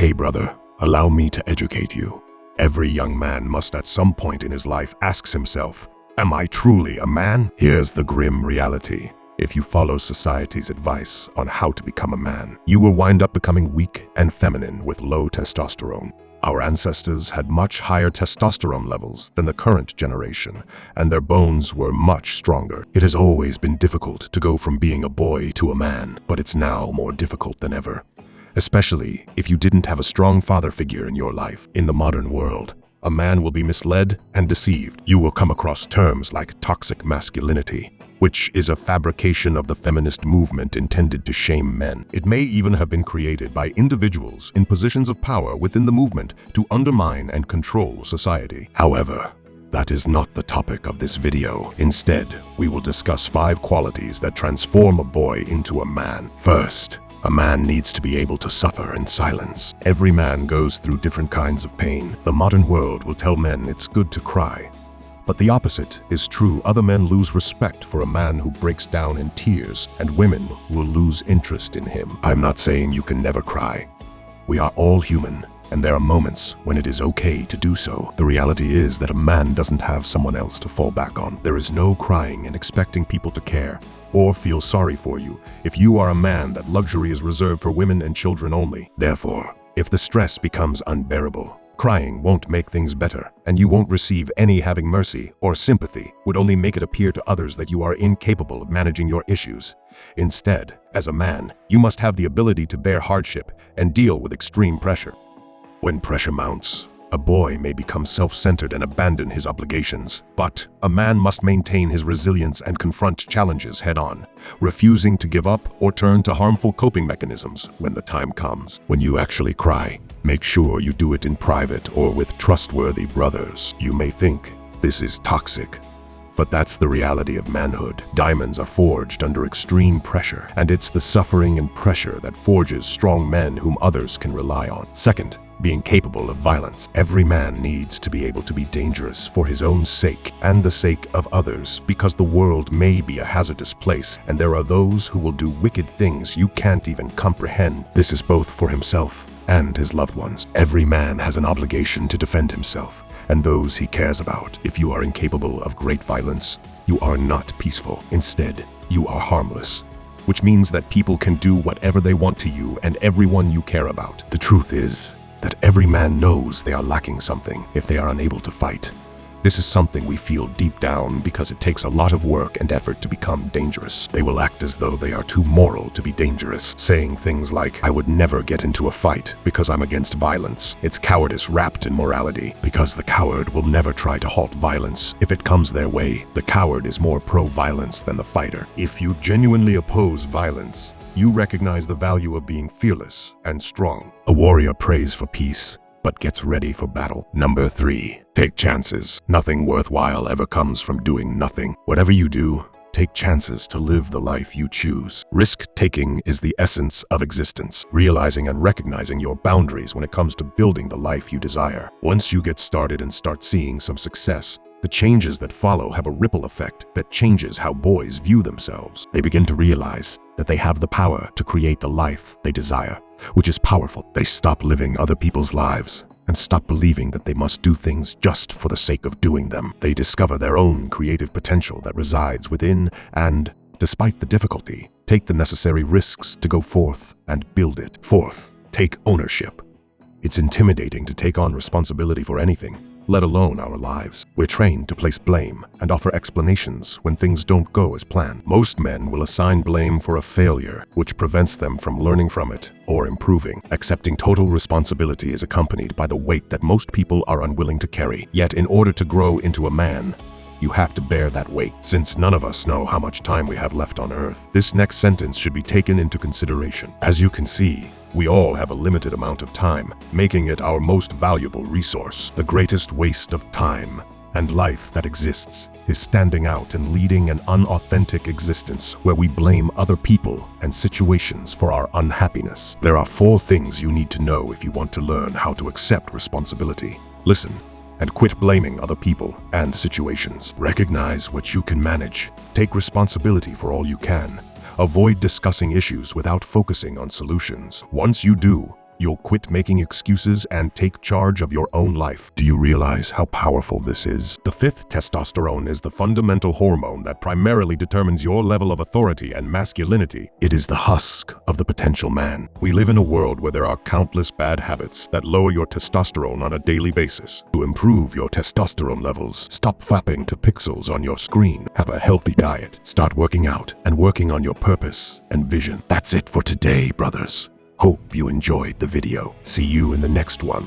Hey brother, allow me to educate you. Every young man must at some point in his life ask himself, am I truly a man? Here's the grim reality. If you follow society's advice on how to become a man, you will wind up becoming weak and feminine with low testosterone. Our ancestors had much higher testosterone levels than the current generation, and their bones were much stronger. It has always been difficult to go from being a boy to a man, but it's now more difficult than ever. Especially if you didn't have a strong father figure in your life. In the modern world, a man will be misled and deceived. You will come across terms like toxic masculinity, which is a fabrication of the feminist movement intended to shame men. It may even have been created by individuals in positions of power within the movement to undermine and control society. However, that is not the topic of this video. Instead, we will discuss 5 qualities that transform a boy into a man. First, a man needs to be able to suffer in silence. Every man goes through different kinds of pain. The modern world will tell men it's good to cry. But the opposite is true. Other men lose respect for a man who breaks down in tears, and women will lose interest in him. I'm not saying you can never cry. We are all human, and there are moments when it is okay to do so. The reality is that a man doesn't have someone else to fall back on. There is no crying and expecting people to care or feel sorry for you. If you are a man, that luxury is reserved for women and children only. Therefore, if the stress becomes unbearable, crying won't make things better, and you won't receive any having mercy or sympathy would only make it appear to others that you are incapable of managing your issues. Instead, as a man, you must have the ability to bear hardship and deal with extreme pressure. When pressure mounts, a boy may become self-centered and abandon his obligations, but a man must maintain his resilience and confront challenges head-on, refusing to give up or turn to harmful coping mechanisms when the time comes. When you actually cry, make sure you do it in private or with trustworthy brothers. You may think this is toxic, but that's the reality of manhood. Diamonds are forged under extreme pressure, and it's the suffering and pressure that forges strong men whom others can rely on. Second, being capable of violence. Every man needs to be able to be dangerous for his own sake and the sake of others, because the world may be a hazardous place, and there are those who will do wicked things you can't even comprehend. This is both for himself and his loved ones. Every man has an obligation to defend himself and those he cares about. If you are incapable of great violence, you are not peaceful. Instead, you are harmless, which means that people can do whatever they want to you and everyone you care about. The truth is that every man knows they are lacking something if they are unable to fight. This is something we feel deep down because it takes a lot of work and effort to become dangerous. They will act as though they are too moral to be dangerous, saying things like, I would never get into a fight because I'm against violence. It's cowardice wrapped in morality, because the coward will never try to halt violence. If it comes their way, the coward is more pro-violence than the fighter. If you genuinely oppose violence, you recognize the value of being fearless and strong. A warrior prays for peace, but gets ready for battle. Number 3, take chances. Nothing worthwhile ever comes from doing nothing. Whatever you do, take chances to live the life you choose. Risk-taking is the essence of existence, realizing and recognizing your boundaries when it comes to building the life you desire. Once you get started and start seeing some success, the changes that follow have a ripple effect that changes how boys view themselves. They begin to realize that they have the power to create the life they desire, which is powerful. They stop living other people's lives and stop believing that they must do things just for the sake of doing them. They discover their own creative potential that resides within and, despite the difficulty, take the necessary risks to go forth and build it. Fourth, take ownership. It's intimidating to take on responsibility for anything, let alone our lives. We're trained to place blame and offer explanations when things don't go as planned. Most men will assign blame for a failure, which prevents them from learning from it or improving. Accepting total responsibility is accompanied by the weight that most people are unwilling to carry. Yet, in order to grow into a man, you have to bear that weight. Since none of us know how much time we have left on Earth, this next sentence should be taken into consideration. As you can see, we all have a limited amount of time, making it our most valuable resource. The greatest waste of time and life that exists is standing out and leading an unauthentic existence where we blame other people and situations for our unhappiness. There are 4 things you need to know if you want to learn how to accept responsibility. Listen and quit blaming other people and situations. Recognize what you can manage. Take responsibility for all you can. Avoid discussing issues without focusing on solutions. Once you do, you'll quit making excuses and take charge of your own life. Do you realize how powerful this is? The fifth, testosterone, is the fundamental hormone that primarily determines your level of authority and masculinity. It is the husk of the potential man. We live in a world where there are countless bad habits that lower your testosterone on a daily basis. To improve your testosterone levels, stop flapping to pixels on your screen. Have a healthy diet. Start working out and working on your purpose and vision. That's it for today, brothers. Hope you enjoyed the video. See you in the next one.